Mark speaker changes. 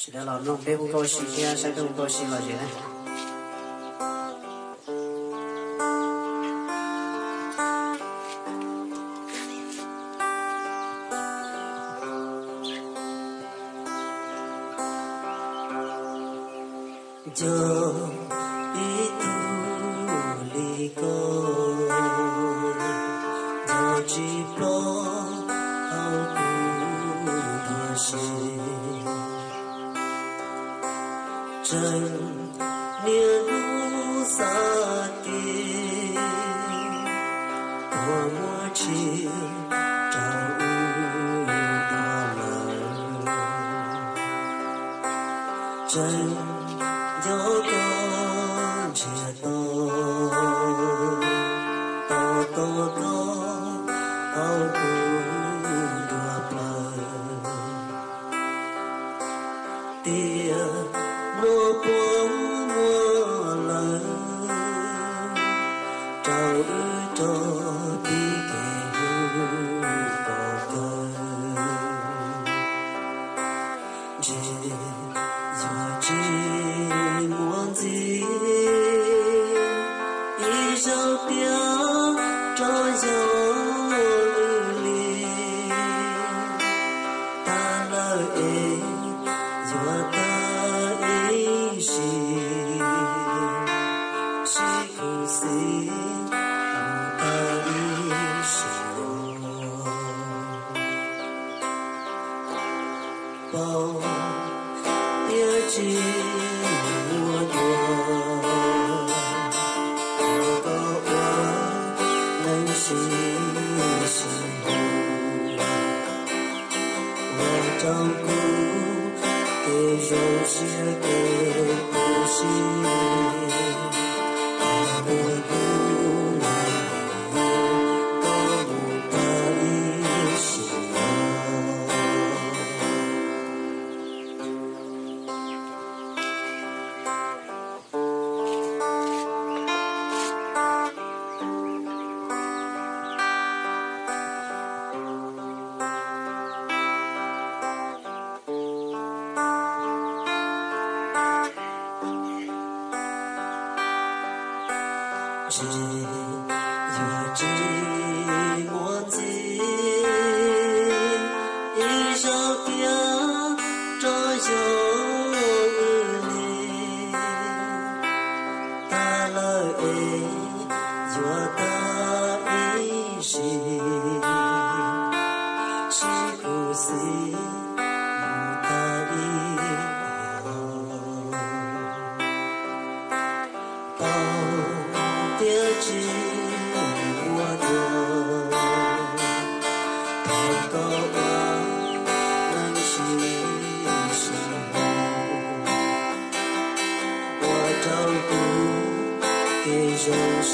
Speaker 1: 是的，老弄别不高兴，今天谁都不高兴了，现在。就一度离过，就只不好不多些。真面目洒地，默默情朝雨多冷，真有功且多，多多多，好不多本，爹。落魄莫冷，朝雨着地给路高根，只有寂寞地，一首歌照有里，打了我的。是苦心不得说，抱别寂寞多，如果我能细细我照顾给肉些给不行。只有寂寞地，一首歌照有你，打了我的一心，是苦心不得别寂寞多，透过我能细细我照顾给人世。